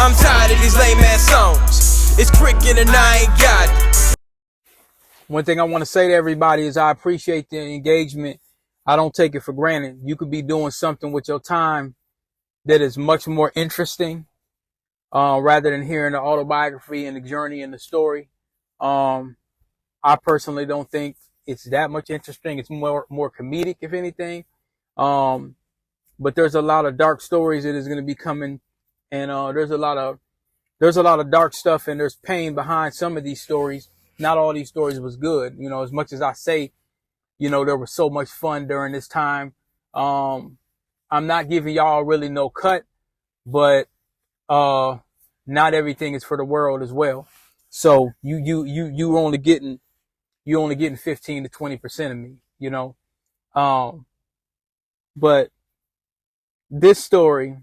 I'm tired of these lame ass songs. It's cricket and I ain't got it. One thing I want to say to everybody is I appreciate the engagement. I don't take it for granted. You could be doing something with your time that is much more interesting, rather than hearing the autobiography and the journey and the story. I personally don't think it's that much interesting. It's more comedic, if anything. But there's a lot of dark stories that is going to be coming, and there's a lot of dark stuff, and there's pain behind some of these stories. Not all these stories was good. You know, as much as I say, you know, there was so much fun during this time. I'm not giving y'all really no cut, but not everything is for the world as well. So you only getting 15 to 20% of me, you know. But this story,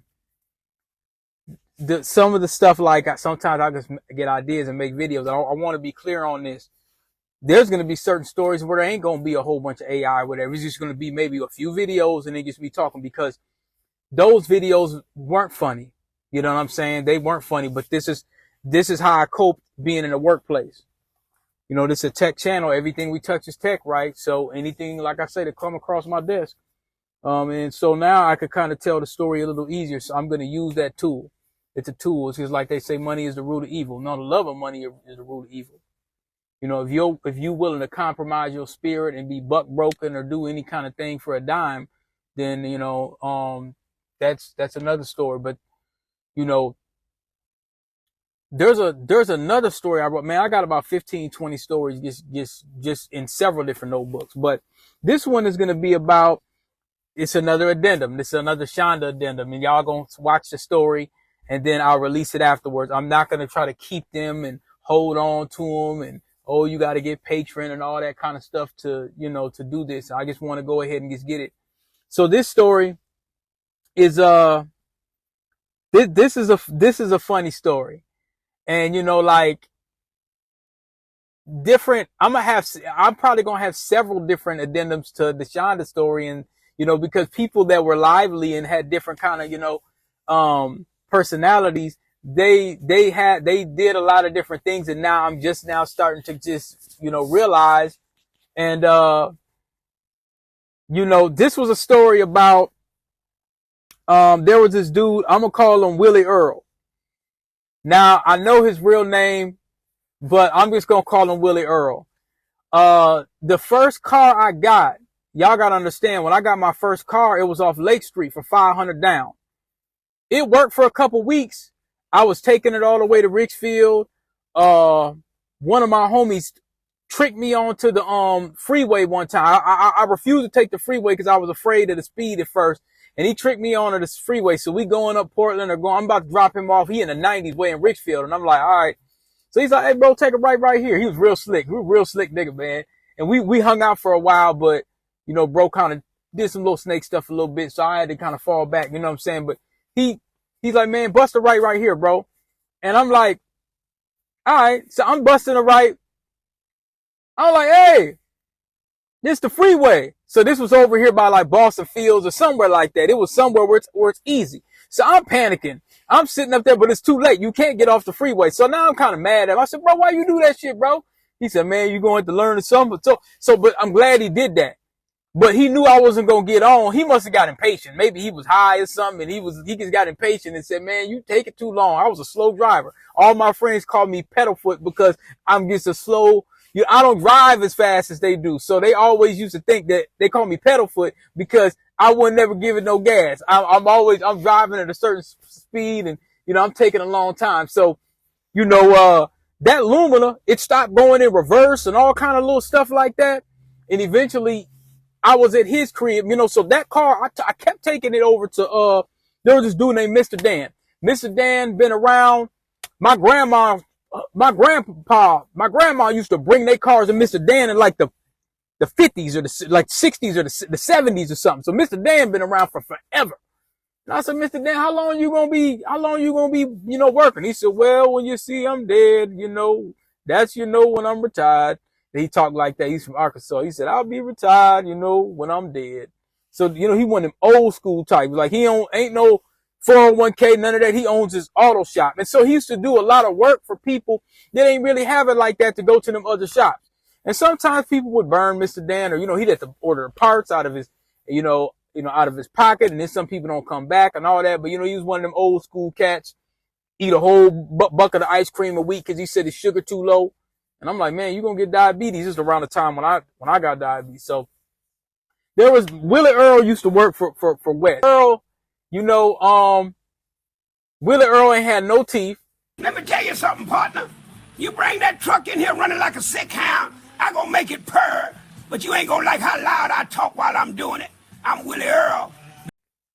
some of the stuff, like sometimes I just get ideas and make videos. I want to be clear on this. There's going to be certain stories where there ain't going to be a whole bunch of AI or whatever. It's just going to be maybe a few videos and then just be talking, because those videos weren't funny. You know what I'm saying? They weren't funny, but this is how I cope being in the workplace. You know, this is a tech channel. Everything we touch is tech, right? So anything, like I say, that come across my desk. And so now I could kind of tell the story a little easier. So I'm going to use that tool. It's a tool. It's just like they say, money is the root of evil. No, the love of money is the root of evil. You know, if you're willing to compromise your spirit and be buck broken or do any kind of thing for a dime, then, you know, that's another story. But, you know, there's another story I wrote. Man, I got about 15, 20 stories just in several different notebooks. But this one is going to be about, it's another addendum. This is another Shonda addendum, and y'all gonna watch the story, and then I'll release it afterwards. I'm not going to try to keep them and hold on to them and, oh, you got to get Patreon and all that kind of stuff to, you know, to do this. I just want to go ahead and just get it. So this story is, this is a funny story. And, you know, like different, I'm probably going to have several different addendums to the Shonda story. And, you know, because people that were lively and had different kind of, you know, personalities, they did a lot of different things. And now I'm just now starting to just, you know, realize. And, you know, this was a story about, there was this dude, I'm going to call him Willy Earl. Now I know his real name, but I'm just going to call him Willy Earl. The first car I got, y'all got to understand, when I got my first car, it was off Lake Street for $500 down. It worked for a couple weeks. I was taking it all the way to Richfield. One of my homies tricked me onto the freeway one time. I refused to take the freeway because I was afraid of the speed at first. And he tricked me onto this freeway. So we going up Portland I'm about to drop him off. He in the 90s way in Richfield. And I'm like, all right. So he's like, hey bro, take a right here. He was real slick. He was a real slick nigga, man. And we hung out for a while, but you know, bro kind of did some little snake stuff a little bit. So I had to kind of fall back, you know what I'm saying? But he's like, man, bust a right here, bro. And I'm like, all right. So I'm busting a right. I'm like, hey, this the freeway. So this was over here by like Boston Fields or somewhere like that. It was somewhere where it's easy. So I'm panicking. I'm sitting up there, but it's too late. You can't get off the freeway. So now I'm kind of mad at him. I said, bro, why you do that shit, bro? He said, man, you're going to learn something. So, but I'm glad he did that. But he knew I wasn't going to get on. He must have got impatient. Maybe he was high or something, and he just got impatient and said, man, you take it too long. I was a slow driver. All my friends call me pedal foot because I'm just a slow, I don't drive as fast as they do. So they always used to think that they call me pedal foot because I would never give it no gas. I'm driving at a certain speed, and, you know, I'm taking a long time. So, you know, that Lumina, it stopped going in reverse and all kind of little stuff like that. And eventually I was at his crib, you know, so that car, I kept taking it over to, there was this dude named Mr. Dan. Mr. Dan been around. My grandma used to bring their cars to Mr. Dan in like the 50s or the like 60s or the 70s or something. So Mr. Dan been around for forever. And I said, Mr. Dan, how long you gonna be, you know, working? He said, well, when you see I'm dead, you know, that's, you know, when I'm retired. And he talked like that. He's from Arkansas. He said, I'll be retired, you know, when I'm dead. So, you know, he one of them old school types. Like, he ain't no 401k, none of that. He owns his auto shop. And so he used to do a lot of work for people that ain't really have it like that to go to them other shops. And sometimes people would burn Mr. Dan, or, he'd have to order parts out of his, out of his pocket. And then some people don't come back and all that. But, he was one of them old school cats, eat a whole bucket of ice cream a week because he said his sugar too low. And I'm like, man, you're going to get diabetes. Just around the time when I got diabetes. So there was Willie Earl used to work for West. Earl, Willie Earl ain't had no teeth. Let me tell you something, partner. You bring that truck in here running like a sick hound, I gonna make it purr. But you ain't gonna like how loud I talk while I'm doing it. I'm Willie Earl.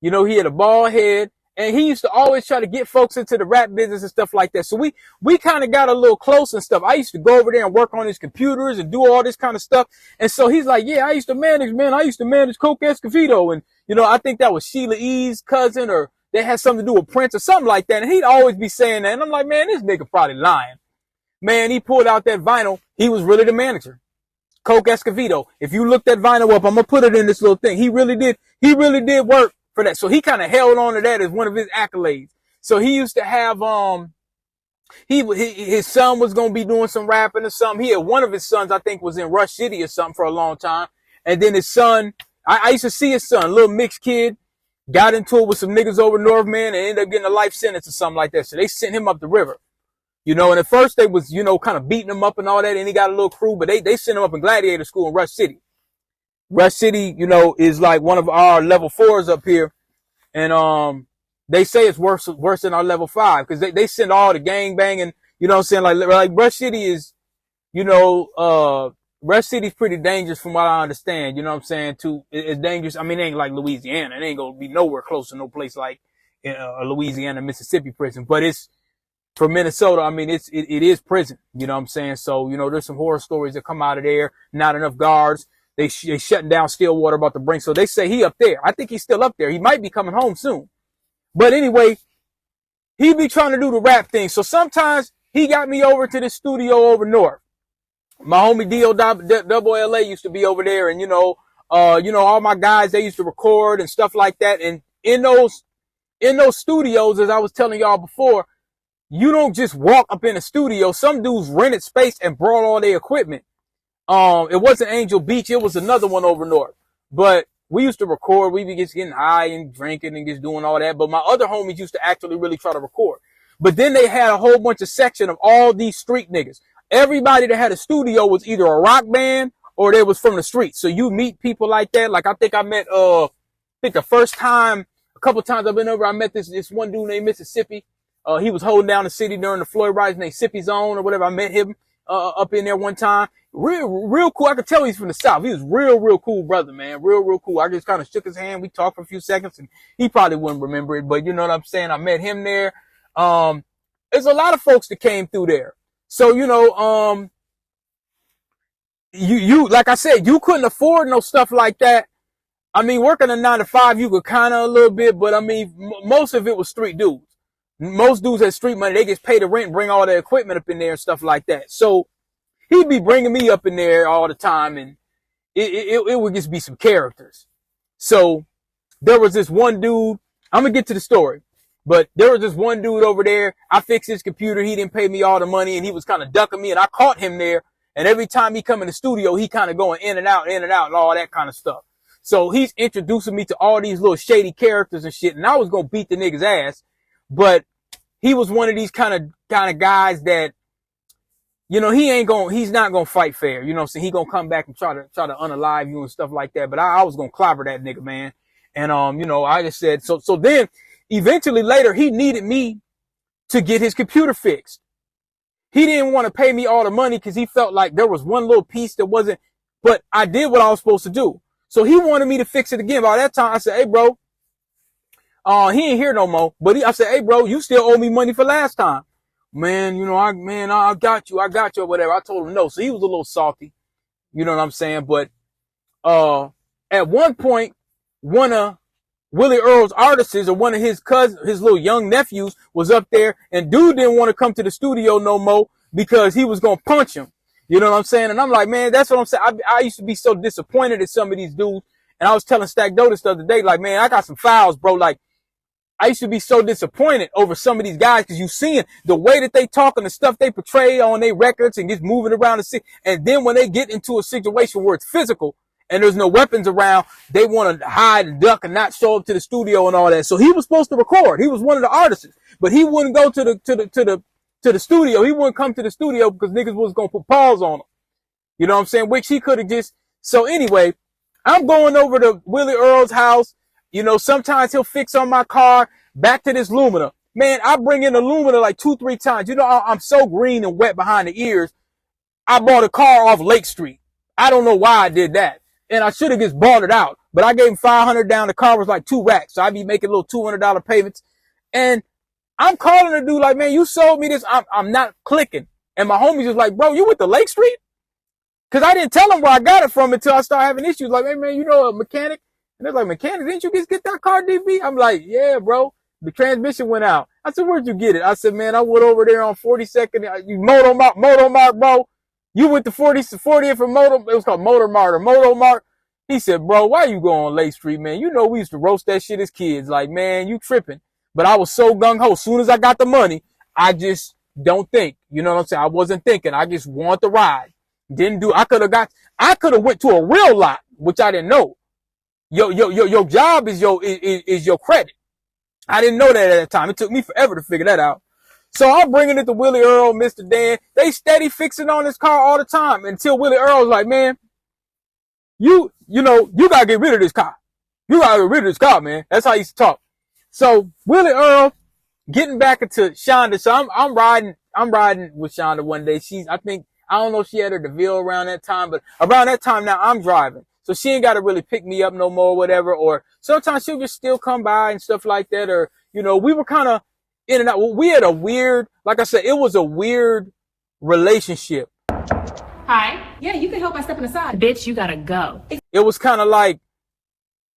He had a bald head, and he used to always try to get folks into the rap business and stuff like that. So we kind of got a little close and stuff. I used to go over there and work on his computers and do all this kind of stuff. And so he's like, yeah, I used to manage Coke Escovedo. And, I think that was Sheila E's cousin, or they had something to do with Prince or something like that. And he'd always be saying that. And I'm like, man, this nigga probably lying. Man, he pulled out that vinyl. He was really the manager. Coke Escovedo. If you look that vinyl up, I'm going to put it in this little thing. He really did work for that. So he kind of held on to that as one of his accolades. So he used to have, his son was going to be doing some rapping or something. He had one of his sons, I think, was in Rush City or something for a long time. And then his son, I used to see his son, a little mixed kid, got into it with some niggas over north, man, and ended up getting a life sentence or something like that. So they sent him up the river. And at first they was, kind of beating him up and all that, and he got a little crew, but they sent him up in gladiator school in Rush City. Rush City, is like one of our level 4s up here. And, they say it's worse than our level 5, because they send all the gang banging, like Rush City is, Rush City's pretty dangerous from what I understand, it's dangerous. I mean, it ain't like Louisiana. It ain't gonna be nowhere close to no place like a Louisiana, Mississippi prison, but it's, for Minnesota, I mean, it is prison, So, there's some horror stories that come out of there. Not enough guards. They shutting down Stillwater about to bring. So they say he up there. I think he's still up there. He might be coming home soon. But anyway, he be trying to do the rap thing. So sometimes he got me over to the studio over north. My homie Double LA used to be over there, and all my guys, they used to record and stuff like that. And in those studios, as I was telling y'all before, you don't just walk up in a studio. Some dudes rented space and brought all their equipment. It wasn't Angel Beach. It was another one over north. But we used to record. We be just getting high and drinking and just doing all that. But my other homies used to actually really try to record. But then they had a whole bunch of section of all these street niggas. Everybody that had a studio was either a rock band or they was from the streets. So you meet people like that. Like I think I met, the first time, a couple times I've been over, I met this one dude named Mississippi. He was holding down the city during the Floyd riots, named Sippy Zone or whatever. I met him, up in there one time. Real cool. I could tell he's from the South. He was real cool brother, man. Real cool. I just kind of shook his hand. We talked for a few seconds, and he probably wouldn't remember it, but you know what I'm saying? I met him there. There's a lot of folks that came through there. So, you, like I said, you couldn't afford no stuff like that. I mean, working a 9 to 5, you could kind of a little bit, but I mean, most of it was street dudes. Most dudes had street money. They just pay the rent, bring all their equipment up in there and stuff like that. So he'd be bringing me up in there all the time, and it would just be some characters. So there was this one dude. I'm going to get to the story, but there was this one dude over there. I fixed his computer. He didn't pay me all the money, and he was kind of ducking me, and I caught him there. And every time he come in the studio, he kind of going in and out and all that kind of stuff. So he's introducing me to all these little shady characters and shit. And I was going to beat the nigga's ass, but he was one of these kind of guys that, he's not going to fight fair. So he going to come back and try to unalive you and stuff like that. But I was going to clobber that nigga, man. And, I just said, so then eventually later he needed me to get his computer fixed. He didn't want to pay me all the money because he felt like there was one little piece that wasn't, but I did what I was supposed to do. So he wanted me to fix it again. By that time, I said, hey, bro, he ain't here no more. But I said, hey, bro, you still owe me money for last time. Man, I got you or whatever. I told him no. So he was a little salty. You know what I'm saying? But, at one point, one of Willie Earl's artists or one of his cousins, his little young nephews was up there, and dude didn't want to come to the studio no more because he was going to punch him. You know what I'm saying? And I'm like, man, that's what I'm saying. I used to be so disappointed at some of these dudes. And I was telling Stack Dotus the other day, like, man, I got some files, bro. Like, I used to be so disappointed over some of these guys because you seeing the way that they talk and the stuff they portray on their records and just moving around the city. And then when they get into a situation where it's physical and there's no weapons around, they want to hide and duck and not show up to the studio and all that. So he was supposed to record. He was one of the artists, but he wouldn't go to the studio. He wouldn't come to the studio because niggas was going to put paws on him. You know what I'm saying? Which he could have just. So anyway, I'm going over to Willie Earl's house. You know, sometimes he'll fix on my car, back to this Lumina. Man, I bring in the Lumina like 2-3 times. You know, I'm so green and wet behind the ears. I bought a car off Lake Street. I don't know why I did that. And I should have just bought it out. But I gave him $500 down. The car was like 2 racks. So I'd be making little $200 payments. And I'm calling the dude like, man, you sold me this. I'm not clicking. And my homie's just like, bro, you went to Lake Street? Because I didn't tell him where I got it from until I started having issues. Like, hey, man, you know a mechanic? And they're like, mechanic, didn't you just get that car DV? I'm like, yeah, bro. The transmission went out. I said, where'd you get it? I said, man, I went over there on 42nd. You Moto Mart, bro. You went to 40th for Moto. It was called Motor Mart or Moto Mart. He said, bro, why you go on Lake Street, man? You know, we used to roast that shit as kids. Like, man, you tripping. But I was so gung-ho. As soon as I got the money, I just don't think. You know what I'm saying? I wasn't thinking. I just want the ride. I could have went to a real lot, which I didn't know. Your job is your credit. I didn't know that at the time. It took me forever to figure that out. So I'm bringing it to Willie Earl, Mr. Dan. They steady fixing on this car all the time until Willie Earl was like, man, you gotta get rid of this car. You gotta get rid of this car, man. That's how he used to talk. So Willie Earl getting back into Shonda. So I'm riding with Shonda one day. I don't know if she had her DeVille around that time, but around that time now I'm driving. So she ain't got to really pick me up no more or whatever. Or sometimes she'll just still come by and stuff like that. Or, you know, we were kind of in and out. We had a weird, like I said, it was a weird relationship. Hi. Yeah, you can help by stepping aside. Bitch, you gotta go. It was kind of like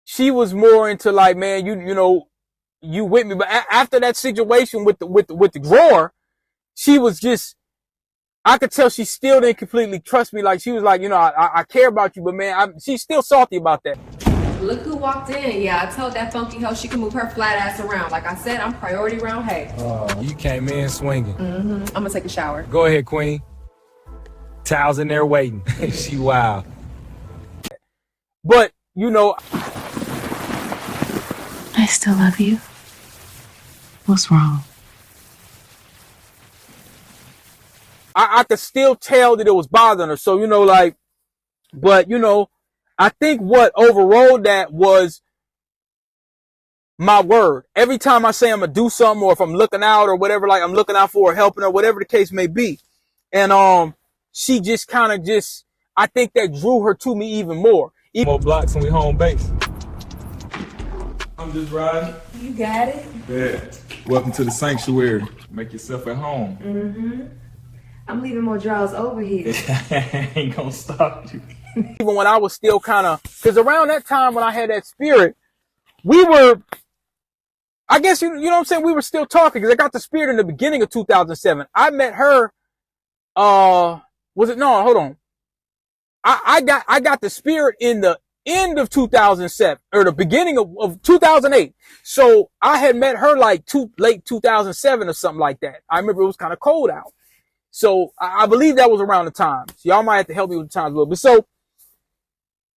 she was more into like, man, you with me. But after that situation with the drawer, she was just, I could tell she still didn't completely trust me. Like she was like, you know, I care about you, but man, she's still salty about that. Look who walked in. Yeah, I told that funky hoe she can move her flat ass around. Like I said, I'm priority round hay. Oh, you came in swinging. I'm gonna take a shower. Go ahead, queen. Towels in there waiting. She wild. But, you know, I still love you. What's wrong? I could still tell that it was bothering her. So, you know, like, but, you know, I think what overrode that was my word. Every time I say I'm going to do something, or if I'm looking out or whatever, like I'm looking out for her, helping her, whatever the case may be. And, she just kind of just, I think that drew her to me even more. More blocks and we home base. I'm just riding. You got it. Yeah. Welcome to the sanctuary. Make yourself at home. I'm leaving more drawers over here. Ain't gonna stop you. Even when I was still kind of, because around that time when I had that spirit, we were, I guess, you know what I'm saying? We were still talking because I got the spirit in the beginning of 2007. I met her, hold on. I got the spirit in the end of 2007 or the beginning of 2008. So I had met her like late 2007 or something like that. I remember it was kind of cold out. So I believe that was around the time. So y'all might have to help me with the times a little bit. So,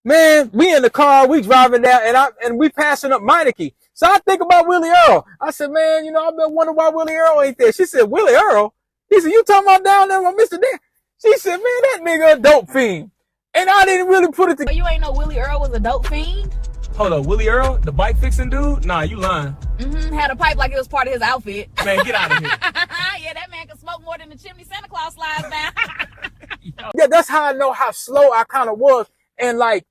man, we in the car, we driving down and we passing up Meineke. So I think about Willie Earl. I said, man, you know, I've been wondering why Willie Earl ain't there. She said, Willie Earl? He said, you talking about down there with Mr. Dan? She said, man, that nigga a dope fiend. And I didn't really put it together. You ain't know Willie Earl was a dope fiend? Hold up, Willie Earl, the bike fixing dude? Nah, you lying. Had a pipe like it was part of his outfit. Man, get out of here. Yeah, that man can smoke more than the chimney Santa Claus slides down. Yeah, that's how I know how slow I kind of was. And like,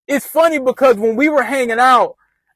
it's funny because when we were hanging out,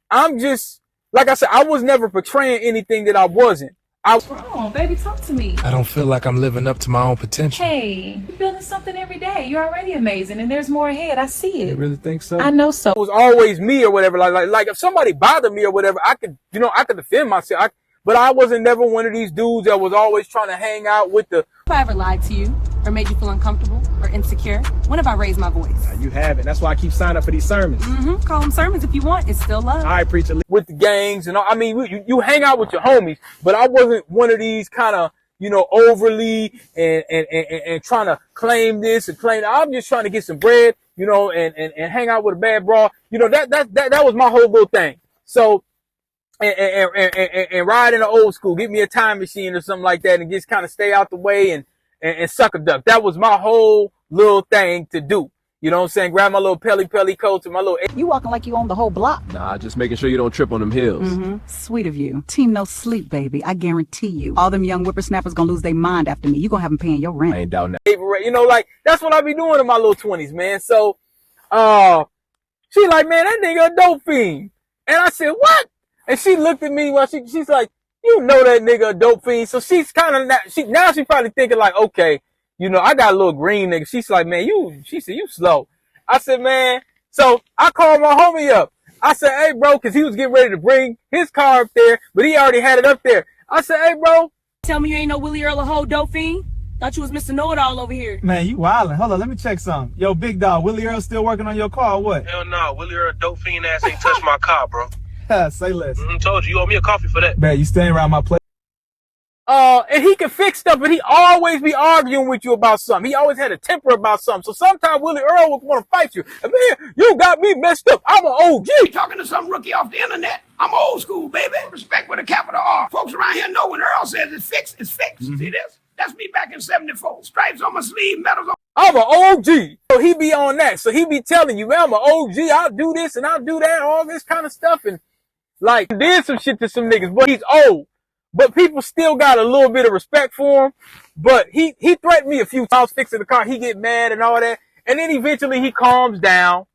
I'm just, like I said, I was never portraying anything that I wasn't. What's wrong, baby? Talk to me. I don't feel like I'm living up to my own potential. Hey, you're building something every day. You're already amazing, and there's more ahead. I see it. You really think so? I know so. It was always me or whatever. Like if somebody bothered me or whatever, I could defend myself. But I wasn't never one of these dudes that was always trying to hang out with the. If I ever lied to you, or made you feel uncomfortable or insecure? When have I raised my voice? You haven't. That's why I keep signing up for these sermons. Call them sermons if you want. It's still love. All right, preacher. With the gangs and all. I mean, you hang out with your homies, but I wasn't one of these kind of, overly and trying to claim this and claim that. I'm just trying to get some bread, and hang out with a bad bra. That was my whole little thing. So, and ride in the old school, get me a time machine or something like that and just kind of stay out the way and suck a duck. That was my whole little thing to do. You know what I'm saying? Grab my little pelly coats and my little... You walking like you own the whole block. Nah, just making sure you don't trip on them hills. Sweet of you. Team no sleep, baby. I guarantee you. All them young whippersnappers gonna lose their mind after me. You gonna have them paying your rent. I ain't doubting that. Like, that's what I be doing in my little 20s, man. So, she like, man, that nigga a dope fiend. And I said, what? And she looked at me while she's like, you know that nigga a dope fiend. So she's kind of, now she probably thinking like, okay, I got a little green nigga. She's like, man, she said, you slow. I said, man. So I called my homie up. I said, hey, bro, because he was getting ready to bring his car up there, but he already had it up there. I said, hey, bro. Tell me you ain't no Willie Earl a whole dope fiend? Thought you was Mr. Know-It-All over here. Man, you wildin'. Hold on, let me check something. Yo, big dog, Willie Earl still working on your car or what? Hell no, Willie Earl dope fiend ass ain't touched my car, bro. Say less. Told you owe me a coffee for that. Man, you staying around my place. And he can fix stuff, but he always be arguing with you about something. He always had a temper about something. So sometimes Willie Earl would want to fight you. And man, you got me messed up. I'm an OG. You talking to some rookie off the internet? I'm old school, baby. Respect with a capital R. Folks around here know when Earl says it's fixed, it's fixed. See this? That's me back in 74. Stripes on my sleeve, medals on. I'm an OG. So he be on that. So he be telling you, man, I'm an OG. I'll do this and I'll do that, all this kind of stuff. And like, did some shit to some niggas, but he's old. But people still got a little bit of respect for him. But he threatened me a few times fixing the car. He get mad and all that. And then eventually he calms down.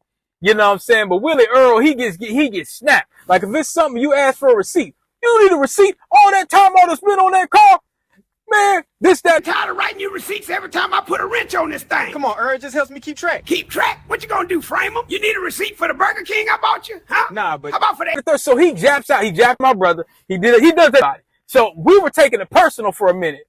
You know what I'm saying? But Willie Earl, he gets snapped. Like if it's something you ask for a receipt, you need a receipt. All that time I done spent on that car, man, this, that. I'm tired of writing you receipts every time I put a wrench on this thing. Come on, Earl, just helps me keep track. Keep track? What you gonna do, frame them? You need a receipt for the Burger King I bought you? Huh? Nah, but... How about for that? So he japs out. He japped my brother. He does that. So we were taking it personal for a minute.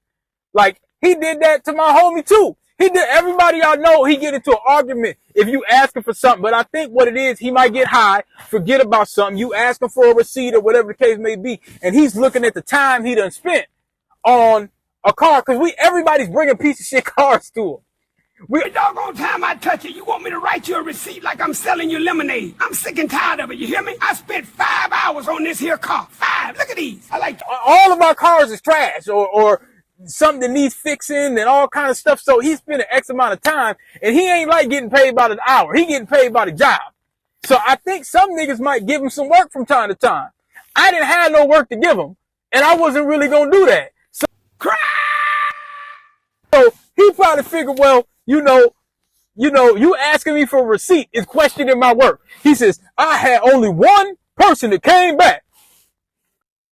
Like, he did that to my homie too. Everybody y'all know, he get into an argument if you ask him for something. But I think what it is, he might get high, forget about something. You ask him for a receipt or whatever the case may be. And he's looking at the time he done spent on a car. Cause everybody's bringing piece of shit cars to him. Every doggone time I touch it, you want me to write you a receipt like I'm selling you lemonade. I'm sick and tired of it, you hear me? I spent 5 hours on this here car. 5. Look at these. I like all of our cars is trash or something that needs fixing and all kind of stuff. So he's spending X amount of time and he ain't like getting paid by the hour. He getting paid by the job. So I think some niggas might give him some work from time to time. I didn't have no work to give him and I wasn't really going to do that. So he probably figured, well, you asking me for a receipt is questioning my work. He says, I had only one person that came back.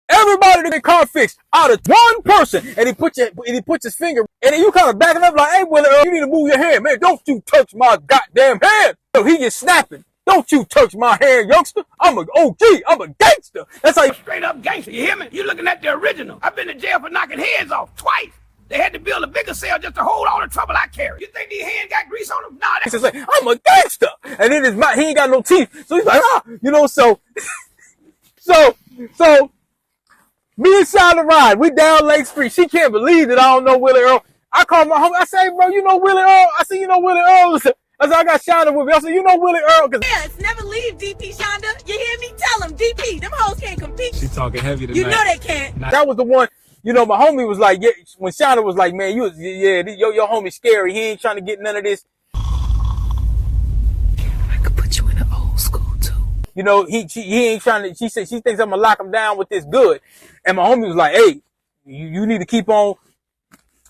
Everybody that car fixed out of one person. And he puts his finger, and then you kind of backing up like, hey, Willie Earl, you need to move your hand. Man, don't you touch my goddamn hand. So he gets snapping. Don't you touch my hand, youngster. I'm an OG. I'm a gangster. That's how you straight up gangster. You hear me? You looking at the original. I've been to jail for knocking heads off twice. They had to build a bigger cell just to hold all the trouble I carry. You think these hands got grease on them? Nah, that's just like, I'm a gangster. And then he ain't got no teeth. So he's like, so me and Shonda ride. We down Lake Street. She can't believe that I don't know Willie Earl. I call my homie. I say, bro, you know Willie Earl? I said, you know Willie Earl? I said, I got Shonda with me. I said, you know Willie Earl? Yeah, it's never leave, DP Shonda. You hear me? Tell him, DP. Them hoes can't compete. She talking heavy tonight. You know they can't. That was the one. My homie was like, yeah, when Shonda was like, man, your homie scary. He ain't trying to get none of this. I could put you in an old school too. He ain't trying to, she said, she thinks I'm gonna lock him down with this good. And my homie was like, hey, you need to keep on.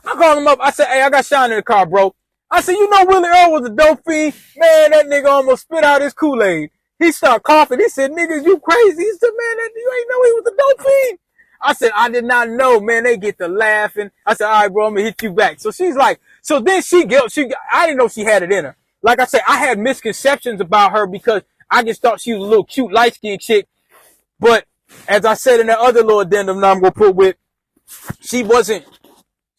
I called him up. I said, hey, I got Shonda in the car, bro. I said, you know Willie Earl was a dope fiend? Man, that nigga almost spit out his Kool-Aid. He started coughing. He said, niggas, you crazy. He said, man, you ain't know he was a dope fiend. I said, I did not know, man. They get to laughing. I said, all right, bro, I'm gonna hit you back. So she's like, so then I didn't know she had it in her. Like I said, I had misconceptions about her because I just thought she was a little cute, light-skinned chick. But as I said in that other little addendum that I'm gonna put with, she wasn't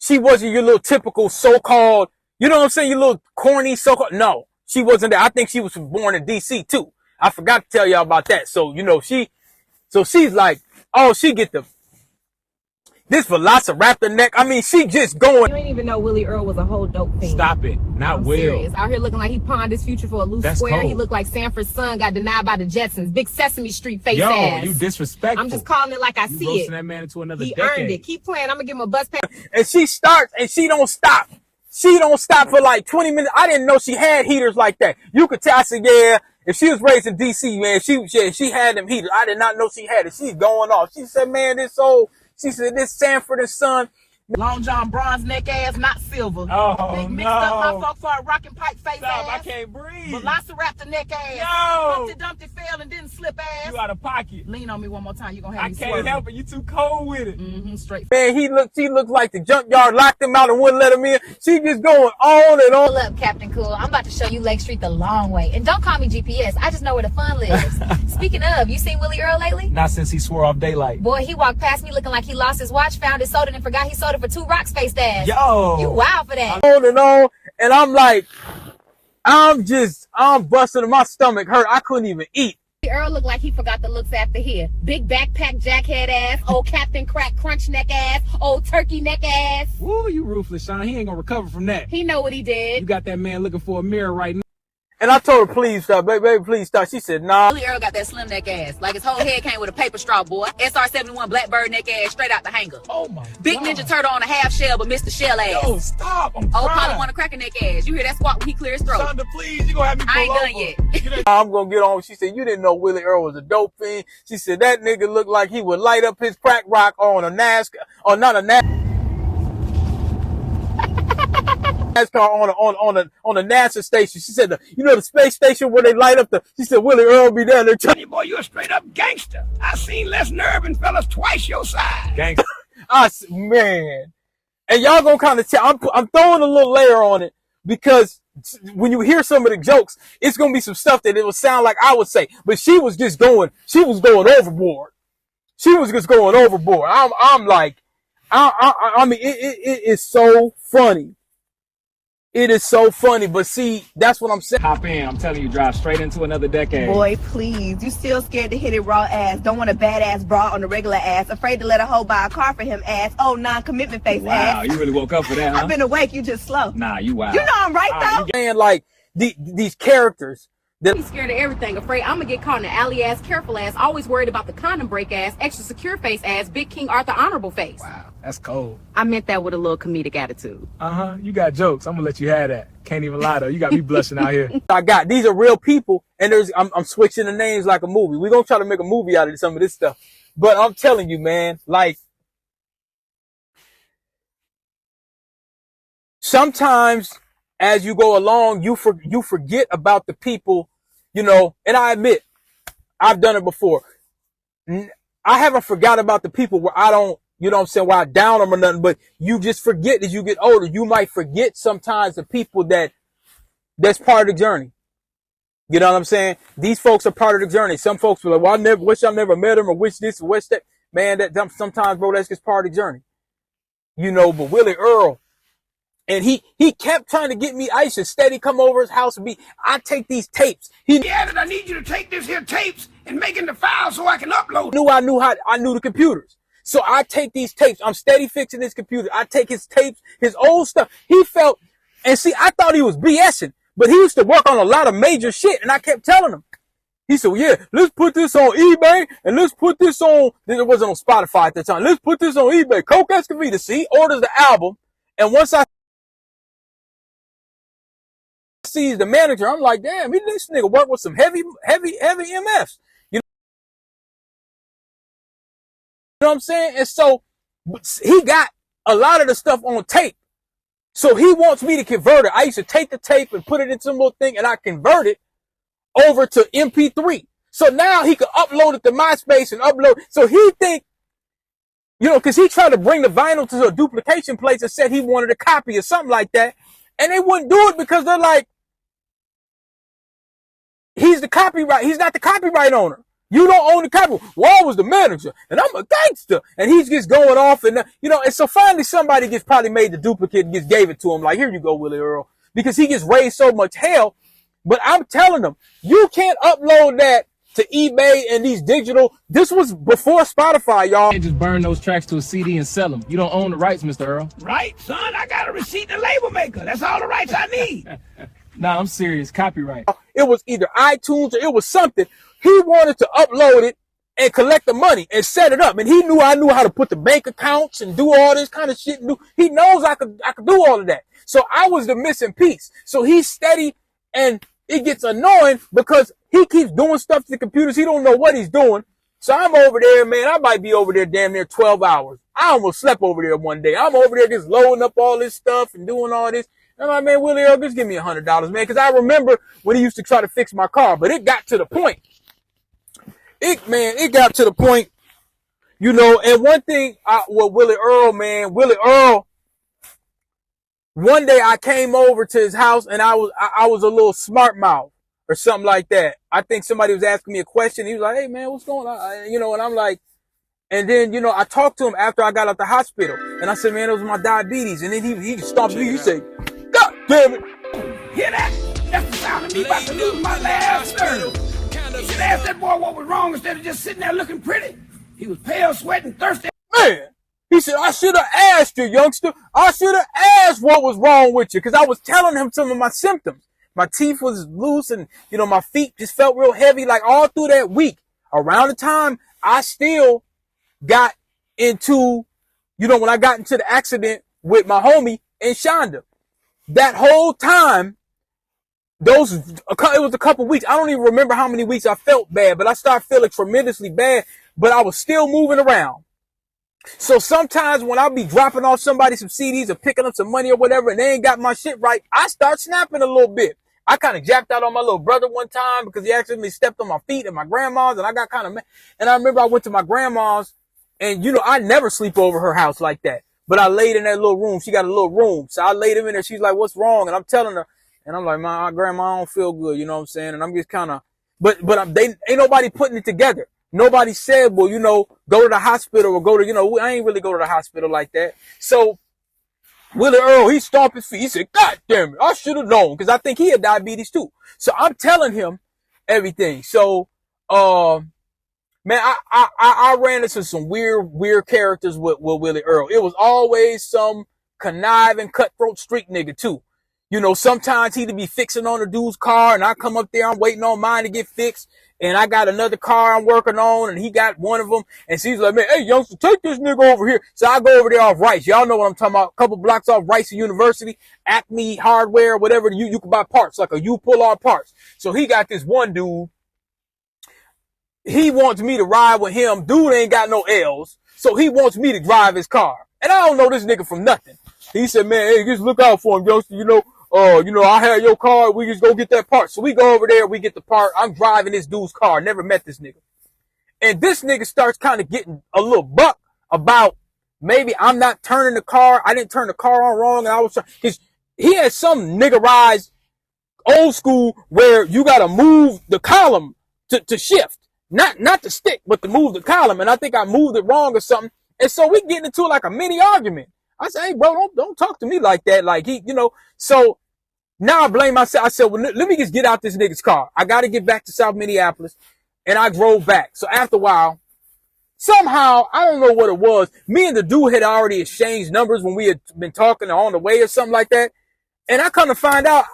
your little typical so-called You know what I'm saying? You little corny so-called. No, she wasn't there. I think she was born in DC too. I forgot to tell y'all about that. So, you know, she's like, oh, she get this velociraptor neck. I mean, she just going. You ain't even know Willie Earl was a whole dope fiend. Stop it. Not I'm Will. serious. Out here looking like he pawned his future for a loose That's square. cold. He looked like Sanford's son got denied by the Jetsons. Big Sesame Street face Yo, ass. you disrespectful. I'm just calling it like I you see roasting it. that man into another He decade. earned it. Keep playing. I'm gonna give him a bus pass. And she starts and she don't stop. She don't stop for like 20 minutes. I didn't know she had heaters like that. You could tell. I said, yeah, if she was raised in DC, man, she had them heaters. I did not know she had it. She's going off. She said, man, she said, this Sanford and Son. Long John bronze neck ass, not silver. Oh, Big mixed up my folk for a rockin' pipe face Stop, I ass. can't breathe. Velociraptor neck ass. No. Humpty Dumpty fell and didn't slip ass. You out of pocket. Lean on me one more time. You gonna have I me can't swerving. help it. You too cold with it. Straight. Man, she looked like the junkyard locked him out and wouldn't let him in. She just going on and on. Pull up, Captain Cool. I'm about to show you Lake Street the long way. And don't call me GPS. I just know where the fun lives. Speaking of, you seen Willie Earl lately? Not since he swore off daylight. Boy, he walked past me looking like he lost his watch, found it, sold it, and forgot he sold it for 2 rocks faced ass. Yo. You wild for that. On and on. And I'm like, I'm busting. My stomach hurt. I couldn't even eat. Earl looked like he forgot the looks after here. Big backpack jackhead ass, old Captain Crack crunch neck ass, old turkey neck ass. Woo, you ruthless, Sean. He ain't gonna recover from that. He know what he did. You got that man looking for a mirror right now. And I told her, please stop, baby, please stop. She said, nah. Willie Earl got that slim neck ass. Like his whole head came with a paper straw, boy. SR-71 Blackbird neck ass straight out the hanger. Oh my Big God. Ninja Turtle on a half shell, but missed the shell ass. Yo, stop. I'm Old crying. Polly want a cracker neck ass. You hear that squawk when he clear his throat. Shonda, please. You gonna have me pull I ain't over. done yet. I'm gonna get on. She said, you didn't know Willie Earl was a dope fiend. She said, that nigga looked like he would light up his crack rock on a NASCAR, or not a NASCAR, on a NASA station. She said, you know the space station where they light up she said, Willie Earl be there. They're trying. Boy, you a straight up gangster. I seen less nerve in fellas twice your size. Gangster. Man. And y'all gonna kind of tell, I'm throwing a little layer on it because when you hear some of the jokes, it's gonna be some stuff that it will sound like I would say, but she was going overboard. She was just going overboard. I'm like, I mean, it is so funny. It is so funny, but see, that's what I'm saying. Hop in. I'm telling you, drive straight into another decade. Boy, please. You still scared to hit it raw ass. Don't want a badass bra on the regular ass. Afraid to let a hoe buy a car for him ass. Oh, non-commitment face Wow, ass. you really woke up for that, huh? I've been awake. You just slow. Nah, you wild. You know I'm right, though. Saying like these characters that He's scared of everything. Afraid I'm gonna get caught in the alley ass, careful ass, always worried about the condom break ass, extra secure face ass, big King Arthur honorable face. Wow, that's cold. I meant that with a little comedic attitude. Uh-huh. You got jokes. I'm gonna let you have that. Can't even lie though. You got me blushing out here. I got, these are real people, and I'm switching the names like a movie. We're gonna try to make a movie out of some of this stuff. But I'm telling you, man, like, sometimes as you go along, you forget about the people, you know, and I admit, I've done it before. I haven't forgot about the people where I don't, you know what I'm saying, where I down them or nothing, but you just forget as you get older. You might forget sometimes the people that's part of the journey. You know what I'm saying? These folks are part of the journey. Some folks were like, well, I wish I never met him or wish this or wish that. Man, that sometimes, bro, that's just part of the journey. You know, but Willie Earl, and he kept trying to get me. I used to steady come over his house and I take these tapes. He added, I need you to take this here tapes and make into files so I can upload. I knew the computers. So I take these tapes. I'm steady fixing his computer. I take his tapes, his old stuff. He felt, and see, I thought he was BSing, but he used to work on a lot of major shit. And I kept telling him, he said, well, yeah, let's put this on eBay and let's put this on, it wasn't on Spotify at the time. Let's put this on eBay. Coke Escovita. See, he orders the album. And once I sees the manager, I'm like, damn, this nigga work with some heavy MFs. You know what I'm saying? And so he got a lot of the stuff on tape. So he wants me to convert it. I used to take the tape and put it in some little thing and I convert it over to MP3. So now he could upload it to MySpace and upload. So he think, you know, cause he tried to bring the vinyl to a duplication place and said he wanted a copy or something like that. And they wouldn't do it because they're like, he's not the copyright owner. You don't own the capital. Well, I was the manager, and I'm a gangster. And he's just going off, and and so finally somebody gets probably made the duplicate and just gave it to him. Like, here you go, Willie Earl, because he gets raised so much hell. But I'm telling them, you can't upload that to eBay and these digital. This was before Spotify, y'all. You just burn those tracks to a CD and sell them. You don't own the rights, Mr. Earl. Right, son? I got a receipt and a label maker. That's all the rights I need. Nah, I'm serious. Copyright. It was either iTunes or it was something. He wanted to upload it and collect the money and set it up. And he knew I knew how to put the bank accounts and do all this kind of shit. He knows I could do all of that. So I was the missing piece. So he's steady, and it gets annoying because he keeps doing stuff to the computers. He don't know what he's doing. So I'm over there, man. I might be over there damn near 12 hours. I almost slept over there one day. I'm over there just loading up all this stuff and doing all this. And I'm like, man, Willie Earl, just give me $100, man. Because I remember when he used to try to fix my car. But it got to the point. It got to the point, and one thing with Willie Earl, one day I came over to his house and I was a little smart mouth or something like that. I think somebody was asking me a question. He was like, hey man, what's going on? And I'm like, and then, I talked to him after I got out the hospital and I said, man, it was my diabetes. And then he stomped me. He said, God damn it. Hear that? That's the sound of me about to lose my last nerve. You should ask that boy what was wrong instead of just sitting there looking pretty. He was pale, sweating, thirsty. Man, he said, I should have asked you, youngster. I should have asked what was wrong with you, because I was telling him some of my symptoms. My teeth was loose and, my feet just felt real heavy, like all through that week. Around the time I still got into, when I got into the accident with my homie and Shonda. That whole time, it was a couple weeks. I don't even remember how many weeks I felt bad, but I started feeling tremendously bad, but I was still moving around. So sometimes when I'll be dropping off somebody some CDs or picking up some money or whatever, and they ain't got my shit right, I start snapping a little bit. I kind of jacked out on my little brother one time because he accidentally stepped on my feet at my grandma's, and I got kind of mad. And I remember I went to my grandma's, and I never sleep over her house like that. But I laid in that little room. She got a little room. So I laid him in there. She's like, what's wrong? And I'm telling her, and I'm like, my grandma, I don't feel good. You know what I'm saying? And I'm just kind of, but they ain't nobody putting it together. Nobody said, well, go to the hospital or go to, I ain't really go to the hospital like that. So Willie Earl, he stomped his feet. He said, God damn it, I should have known, because I think he had diabetes too. So I'm telling him everything. So, man, I ran into some weird characters with Willie Earl. It was always some conniving, cutthroat street nigga too. Sometimes he'd be fixing on a dude's car, and I come up there, I'm waiting on mine to get fixed, and I got another car I'm working on, and he got one of them, and she's like, man, hey, youngster, take this nigga over here. So I go over there off Rice. Y'all know what I'm talking about. A couple blocks off Rice University, Acme Hardware, whatever. You can buy parts, like you pull all parts. So he got this one dude. He wants me to ride with him. Dude ain't got no L's, so he wants me to drive his car. And I don't know this nigga from nothing. He said, man, hey, just look out for him, youngster, I had your car. We just go get that part. So we go over there. We get the part. I'm driving this dude's car. Never met this nigga. And this nigga starts kind of getting a little buck about maybe I'm not turning the car. I didn't turn the car on wrong. And I was trying. He had some niggerized old school where you got to move the column to shift. Not to stick, but to move the column. And I think I moved it wrong or something. And so we getting into like a mini argument. I said, hey, bro, don't talk to me like that. Like so now I blame myself. I said, well, let me just get out this nigga's car. I got to get back to South Minneapolis. And I drove back. So after a while, somehow, I don't know what it was. Me and the dude had already exchanged numbers when we had been talking on the way or something like that. And I come to find out,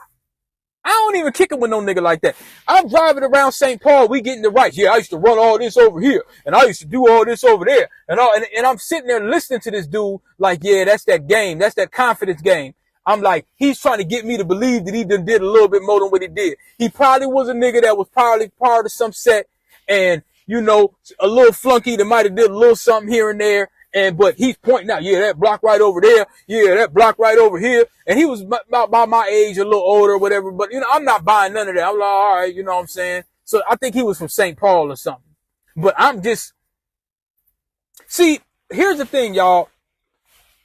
I don't even kick it with no nigga like that. I'm driving around St. Paul. We getting the rights. Yeah, I used to run all this over here, and I used to do all this over there, and I'm sitting there listening to this dude like, yeah, that's that game. That's that confidence game. I'm like, he's trying to get me to believe that he done did a little bit more than what he did. He probably was a nigga that was probably part of some set, and a little flunky that might have did a little something here and there. But he's pointing out, yeah, that block right over there. Yeah, that block right over here. And he was about my age, a little older, whatever. But, I'm not buying none of that. I'm like, all right, you know what I'm saying? So I think he was from St. Paul or something. But see, here's the thing, y'all.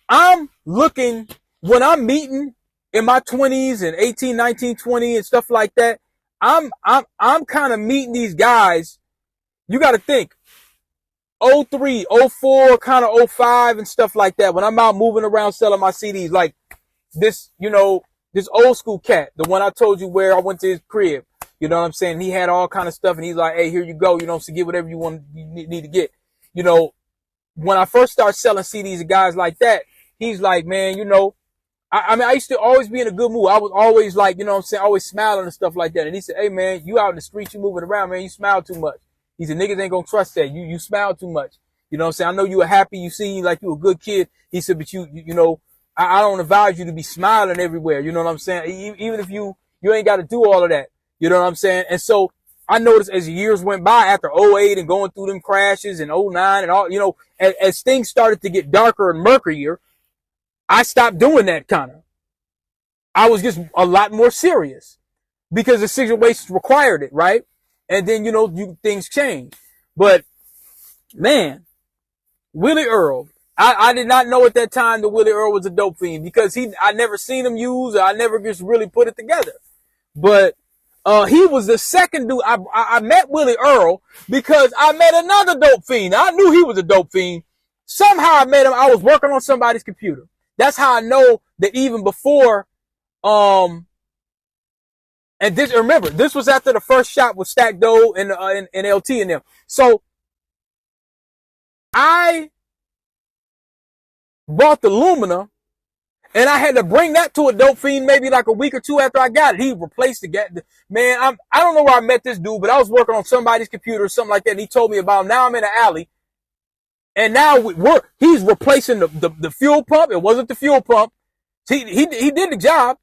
I'm looking, when I'm meeting in my 20s and 18, 19, 20 and stuff like that, I'm kind of meeting these guys you got to think, 03, 04, kind of 05 and stuff like that. When I'm out moving around selling my CDs, like this, you know, this old school cat, the one I told you where I went to his crib, you know what I'm saying? He had all kind of stuff and he's like, hey, here you go. You know, so get whatever you need to get. You know, when I first started selling CDs to guys like that, he's like, man, you know, I mean, I used to always be in a good mood. I was always like, you know what I'm saying, always smiling and stuff like that. And he said, hey man, you out in the street, you moving around, man, you smile too much. He said, niggas ain't gonna trust that. You smile too much. You know what I'm saying? I know you were happy. You seem like you a good kid. He said, but you know, I don't advise you to be smiling everywhere. You know what I'm saying? Even if you ain't got to do all of that. You know what I'm saying? And so I noticed as the years went by after 08 and going through them crashes and 09 and all, you know, as things started to get darker and murkier, I stopped doing that kind of. I was just a lot more serious because the situations required it, right? And then, you know, things change. But, man, Willie Earl, I did not know at that time that Willie Earl was a dope fiend because I never seen him use, or I never just really put it together. But he was the second dude. I met Willie Earl because I met another dope fiend. I knew he was a dope fiend. Somehow I met him. I was working on somebody's computer. That's how I know that even before, and this, remember, this was after the first shot with Stack Doe and LT and them. So I bought the Lumina and I had to bring that to a dope fiend maybe like a week or two after I got it. He replaced the man. I don't know where I met this dude, but I was working on somebody's computer or something like that. And he told me about him. Now I'm in the alley and now he's replacing the fuel pump. It wasn't the fuel pump. He did the job.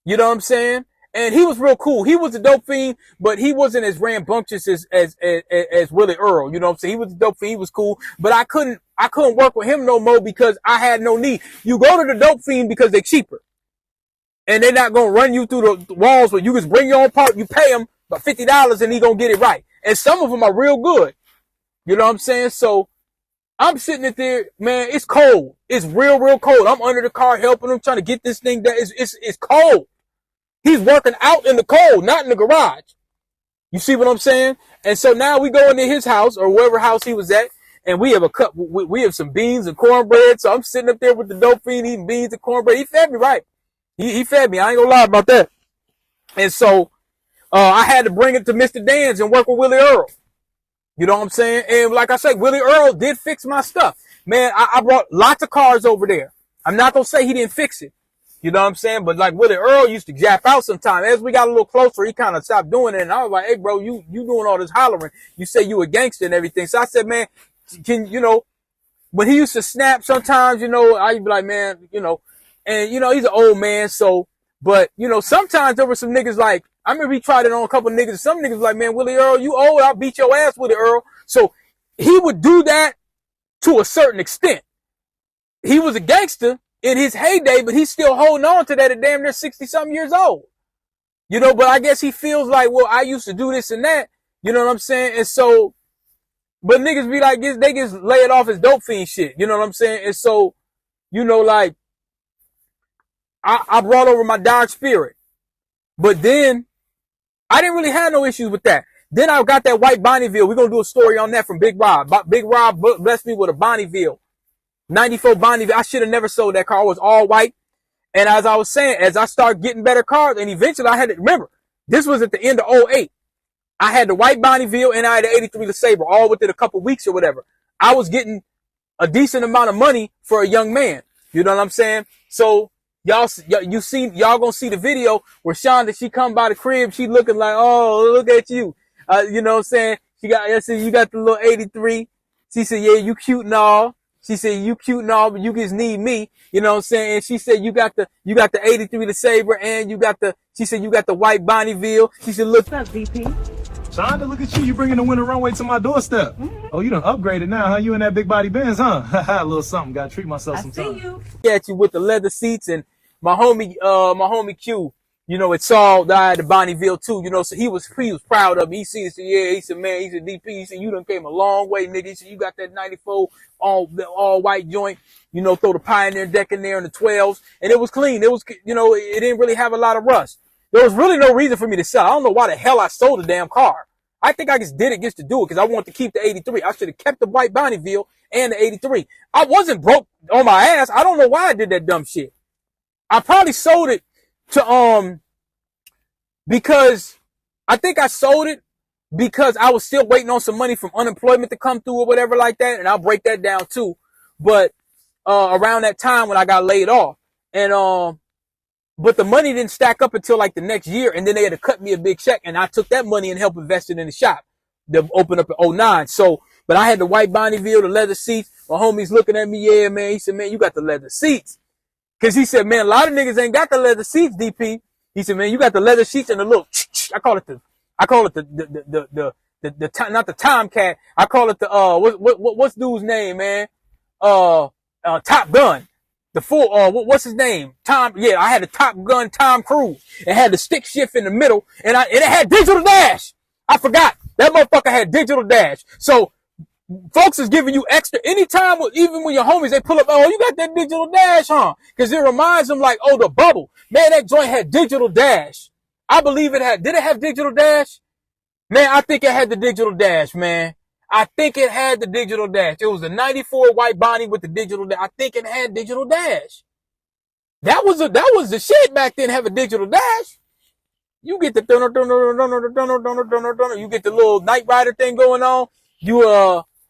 You know what I'm saying? And he was real cool. He was a dope fiend, but he wasn't as rambunctious as Willie Earl. You know what I'm saying? He was a dope fiend. He was cool, but I couldn't work with him no more because I had no need. You go to the dope fiend because they're cheaper and they're not going to run you through the walls, but you just bring your own part. You pay him about $50 and he going to get it right. And some of them are real good. You know what I'm saying? So I'm sitting there, man, it's cold. It's real cold. I'm under the car helping him, trying to get this thing down. It's cold. He's working out in the cold, not in the garage. You see what I'm saying? And so now we go into his house or wherever house he was at, and we have we have some beans and cornbread. So I'm sitting up there with the dope fiend eating beans and cornbread. He fed me right. He fed me. I ain't gonna lie about that. And so I had to bring it to Mr. Dan's and work with Willie Earl. You know what I'm saying? And like I said, Willie Earl did fix my stuff. Man, I brought lots of cars over there. I'm not gonna say he didn't fix it. You know what I'm saying? But like Willie Earl used to jap out sometimes. As we got a little closer, he kind of stopped doing it. And I was like, hey, bro, you doing all this hollering. You say you a gangster and everything. So I said, man, you know, when he used to snap sometimes, you know, I'd be like, man, you know, and, you know, he's an old man. So, but, you know, sometimes there were some niggas like, I remember he tried it on a couple of niggas. Some niggas like, man, Willie Earl, you old. I'll beat your ass, Willie Earl. So he would do that to a certain extent. He was a gangster in his heyday, but he's still holding on to that at damn near 60-something years old. You know, but I guess he feels like, well, I used to do this and that. You know what I'm saying? And so, but niggas be like, they just lay it off as dope fiend shit. You know what I'm saying? And so, you know, like, I brought over my Dodge Spirit. But then, I didn't really have no issues with that. Then I got that white Bonneville. We're going to do a story on that from Big Rob. Big Rob blessed me with a Bonneville. 94 Bonneville. I should have never sold that car. It was all white. And as I was saying, as I started getting better cars, and eventually I had to, remember, this was at the end of 08. I had the white Bonneville and I had the 83 LeSabre, all within a couple weeks or whatever. I was getting a decent amount of money for a young man. You know what I'm saying? So y'all gonna see the video where Shonda, she come by the crib, she looking like, oh, look at you. You know what I'm saying? I said, you got the little 83. She said, yeah, you cute and all. She said, you cute and all, but you just need me. You know what I'm saying? And she said, you got the 83 LeSabre and she said, you got the white Bonneville. She said, look. What's up, VP? Shonda, look at you. You bringing the winter runway to my doorstep. Mm-hmm. Oh, you done upgraded now, huh? You in that big body Benz, huh? A little something. Gotta treat myself sometime. I see you. At you with the leather seats, and my homie Q, you know, it saw that I had the Bonneville too, you know, so he was proud of me. He seen it, he said, yeah, he said, man, he said, DP, he said, you done came a long way, nigga. He said, you got that 94 all white joint, you know, throw the Pioneer deck in there and the 12s, and it was clean. It was, you know, it didn't really have a lot of rust. There was really no reason for me to sell. I don't know why the hell I sold the damn car. I think I just did it just to do it because I wanted to keep the 83. I should have kept the white Bonneville and the 83. I wasn't broke on my ass. I don't know why I did that dumb shit. I probably sold it to, because I think I sold it because I was still waiting on some money from unemployment to come through or whatever like that. And I'll break that down too. But, around that time when I got laid off and, but the money didn't stack up until like the next year. And then they had to cut me a big check and I took that money and helped invest it in the shop to open up in 09. So, but I had the white Bonneville, the leather seats. My homie's looking at me. Yeah, man. He said, man, you got the leather seats. Cause he said, man, a lot of niggas ain't got the leather seats, DP. He said, man, you got the leather seats and the little, I call it the not the Tomcat. I call it the, what's dude's name, man? Top Gun. The full, what's his name? Yeah, I had the Top Gun Tom Cruise. It had the stick shift in the middle and it had digital dash. I forgot. That motherfucker had digital dash. So, folks is giving you extra anytime, even when your homies, they pull up, oh, you got that digital dash, huh? Cause it reminds them like, oh, the bubble. Man, that joint had digital dash. I believe it had, did it have digital dash? Man, I think it had the digital dash, man. I think it had the digital dash. It was a 94 white Bonnie with the digital dash. I think it had digital dash. That was the shit back then, have a digital dash. You get the, you get the little Knight Rider thing going on.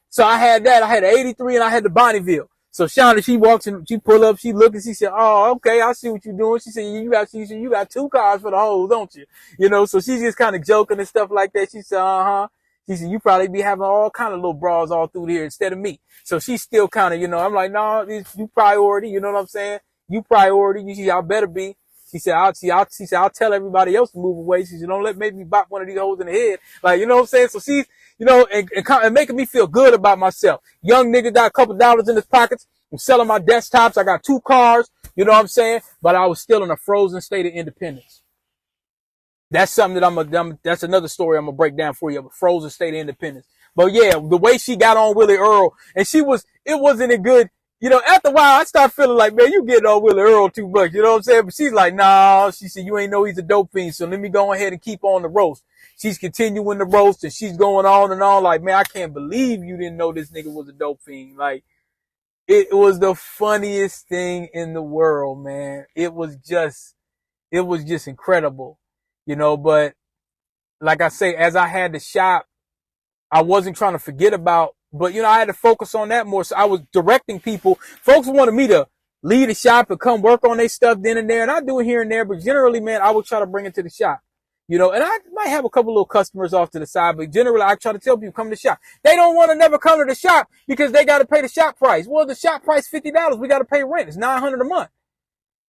So I had that. I had an 83 and I had the Bonneville. So Shonda, she walks in, she pull up, she look and she said, oh, okay, I see what you're doing. She said, you got 2 cars for the hoes, don't you? You know, so she's just kind of joking and stuff like that. She said, uh-huh. She said, you probably be having all kind of little bras all through here instead of me. So she's still kind of, you know, I'm like, no, you priority. You know what I'm saying? You priority. You see, y'all better be. She said, I'll tell everybody else to move away. She said, don't make me bop one of these hoes in the head. Like, you know what I'm saying? So she's, you know, and making me feel good about myself. Young nigga got a couple dollars in his pockets. I'm selling my desktops. I got 2 cars. You know what I'm saying? But I was still in a frozen state of independence. That's something that that's another story I'm going to break down for you, a frozen state of independence. But yeah, the way she got on Willie Earl and it wasn't a good, you know, after a while I started feeling like, man, you getting on Willie Earl too much. You know what I'm saying? But she's like, nah, she said, you ain't know he's a dope fiend. So let me go ahead and keep on the roast. She's continuing the roast and she's going on and on like, man, I can't believe you didn't know this nigga was a dope fiend. Like, it was the funniest thing in the world, man. It was just incredible, you know, but like I say, as I had the shop, I wasn't trying to forget about, but you know, I had to focus on that more. So I was directing people. Folks wanted me to leave the shop and come work on their stuff then and there. And I do it here and there, but generally, man, I would try to bring it to the shop. You know, and I might have a couple little customers off to the side, but generally I try to tell people come to the shop. They don't want to never come to the shop because they got to pay the shop price. Well, the shop price $50. We got to pay rent. It's $900 a month.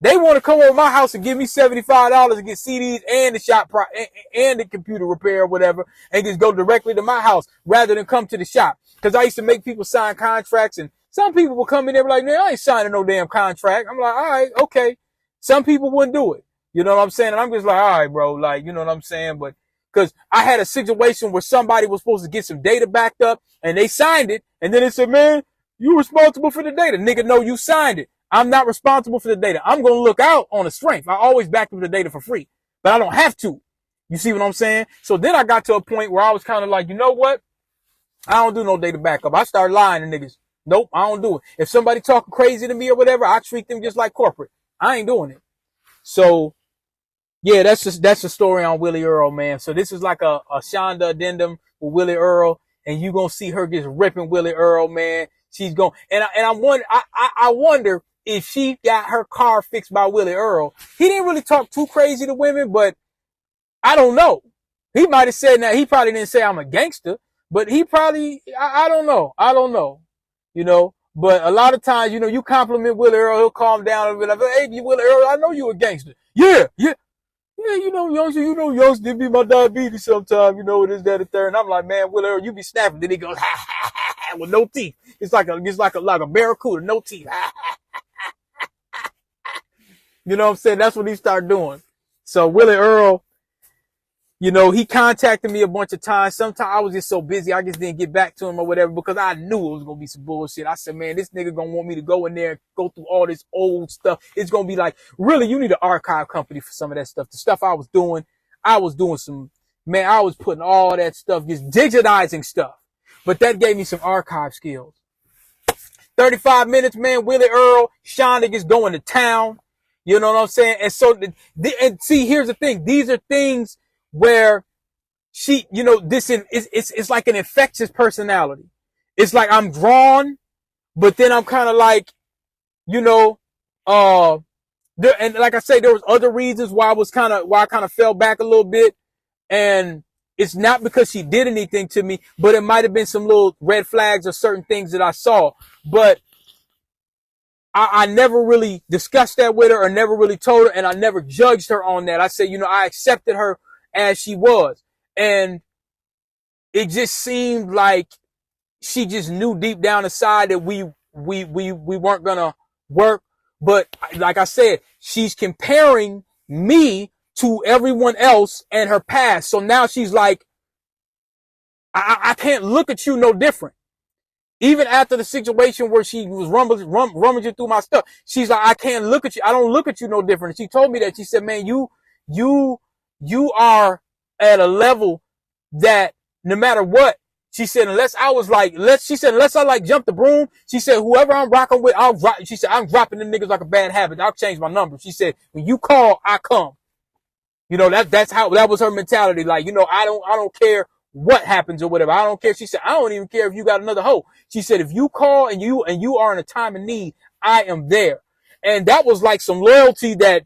They want to come over my house and give me $75 to get CDs and the shop price and the computer repair or whatever and just go directly to my house rather than come to the shop. Cause I used to make people sign contracts and some people would come in there and be like, man, I ain't signing no damn contract. I'm like, all right, okay. Some people wouldn't do it. You know what I'm saying? And I'm just like, all right, bro, like, you know what I'm saying? But cause I had a situation where somebody was supposed to get some data backed up and they signed it. And then they said, man, you responsible for the data. Nigga, no, you signed it. I'm not responsible for the data. I'm going to look out on the strength. I always back up the data for free, but I don't have to. You see what I'm saying? So then I got to a point where I was kind of like, you know what? I don't do no data backup. I started lying to niggas. Nope, I don't do it. If somebody talking crazy to me or whatever, I treat them just like corporate. I ain't doing it. So yeah, that's the story on Willie Earl, man. So this is like a Shonda addendum with Willie Earl, and you gonna see her just ripping Willie Earl, man. She's going, and I wonder if she got her car fixed by Willie Earl. He didn't really talk too crazy to women, but I don't know. He might have said that. He probably didn't say I'm a gangster, but he probably, I don't know. I don't know, you know, but a lot of times, you know, you compliment Willie Earl, he'll calm down and be like, hey, Willie Earl, I know you a gangster. Yeah. Yeah, you know, youngster be my diabetes sometime, you know, it is that and third. And I'm like, man, Willie Earl, you be snapping. Then he goes, ha, ha, ha, ha, with no teeth. It's like a barracuda, no teeth. You know what I'm saying? That's what he started doing. So Willie Earl, you know, he contacted me a bunch of times. Sometimes I was just so busy, I just didn't get back to him or whatever because I knew it was going to be some bullshit. I said, man, this nigga going to want me to go in there and go through all this old stuff. It's going to be like, really, you need an archive company for some of that stuff. The stuff I was doing some man, I was putting all that stuff, just digitizing stuff. But that gave me some archive skills. 35 minutes, man, Willie Earl, Shonda is going to town. You know what I'm saying? And so, and see, here's the thing. These are things where she, you know, it's like an infectious personality. It's like I'm drawn, but then I'm kind of like, you know, and like I say, there was other reasons why I kind of fell back a little bit. And it's not because she did anything to me, but it might have been some little red flags or certain things that I saw. But I never really discussed that with her or never really told her, and I never judged her on that. I said, you know, I accepted her as she was. And it just seemed like she just knew deep down inside that we weren't gonna work. But like I said, she's comparing me to everyone else and her past. So now she's like, I can't look at you no different. Even after the situation where she was rummaging through my stuff, she's like, I can't look at you. I don't look at you no different. And she told me that. She said, man, you are at a level that no matter what, she said, unless I like jump the broom, she said, whoever I'm rocking with, she said, I'm dropping them niggas like a bad habit. I'll change my number. She said, when you call, I come. You know, that was her mentality. Like, you know, I don't care what happens or whatever. I don't care. She said, I don't even care if you got another hoe. She said, if you call and you are in a time of need, I am there. And that was like some loyalty that,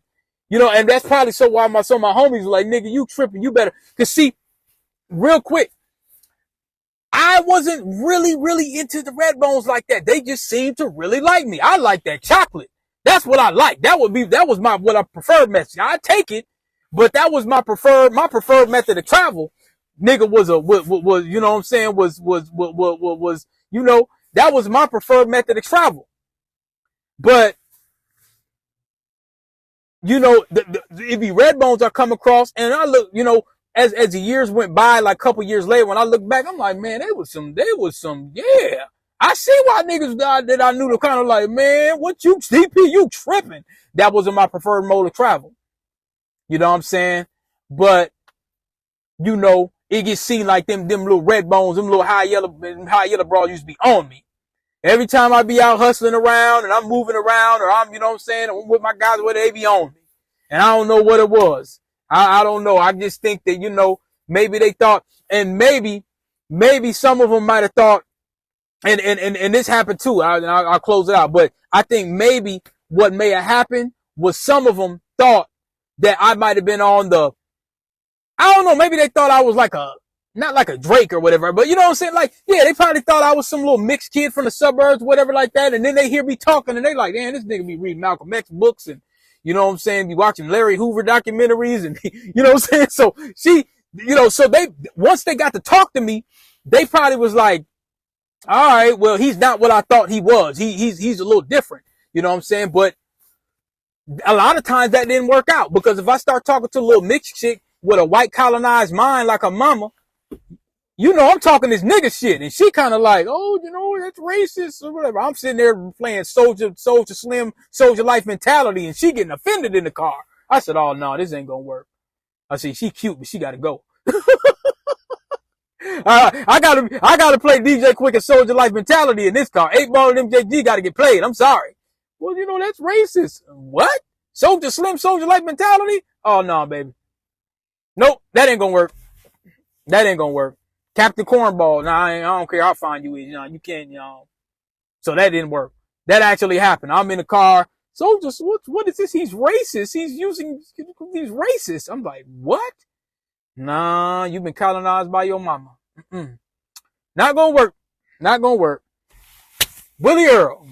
you know, and that's probably why some of my homies were like, nigga, you tripping, you better. Cause see, real quick, I wasn't really into the red bones like that. They just seemed to really like me. I like that chocolate. That's what I like. That was what I preferred message. I'd take it, but that was my preferred method of travel. Nigga was you know what I'm saying, was, you know, that was my preferred method of travel. But, you know, it be red bones I come across, and I look, you know, as the years went by, like a couple years later, when I look back, I'm like, man, there was some, yeah. I see why niggas that I knew to kind of like, man, what you, CP, you tripping. That wasn't my preferred mode of travel. You know what I'm saying? But, you know, it gets seen like them little red bones, them little high yellow bras used to be on me. Every time I be out hustling around and I'm moving around or I'm, you know what I'm saying, I'm with my guys, where they be on me. And I don't know what it was. I don't know. I just think that, you know, maybe they thought, and maybe some of them might have thought, and this happened too. I'll close it out. But I think maybe what may have happened was some of them thought that I might have been on the, I don't know, maybe they thought I was like not like a Drake or whatever, but you know what I'm saying? Like, yeah, they probably thought I was some little mixed kid from the suburbs, whatever like that. And then they hear me talking and they like, damn, this nigga be reading Malcolm X books and, you know what I'm saying, be watching Larry Hoover documentaries and, you know what I'm saying? So you know, so once they got to talk to me, they probably was like, all right, well, he's not what I thought he was. He's a little different, you know what I'm saying? But a lot of times that didn't work out, because if I start talking to a little mixed chick with a white colonized mind like her mama, you know, I'm talking this nigga shit, and she kind of like, oh, you know, that's racist or whatever. I'm sitting there playing Soldier Slim, Soldier Life mentality, and she getting offended in the car. I said, oh no, this ain't gonna work. I said, she cute, but she gotta go. I gotta play DJ Quick and Soldier Life mentality in this car. 8-ball and MJG gotta get played. I'm sorry. Well, you know, that's racist. What? Soldier Slim, Soldier Life mentality? Oh no, baby. Nope, that ain't gonna work. That ain't gonna work. Captain Cornball, nah, I don't care how fine you is, you know, you can't, you know. So that didn't work. That actually happened. I'm in the car. So just, what is this? He's racist. He's racist. I'm like, what? Nah, you've been colonized by your mama. Not gonna work. Not gonna work. Willie Earl.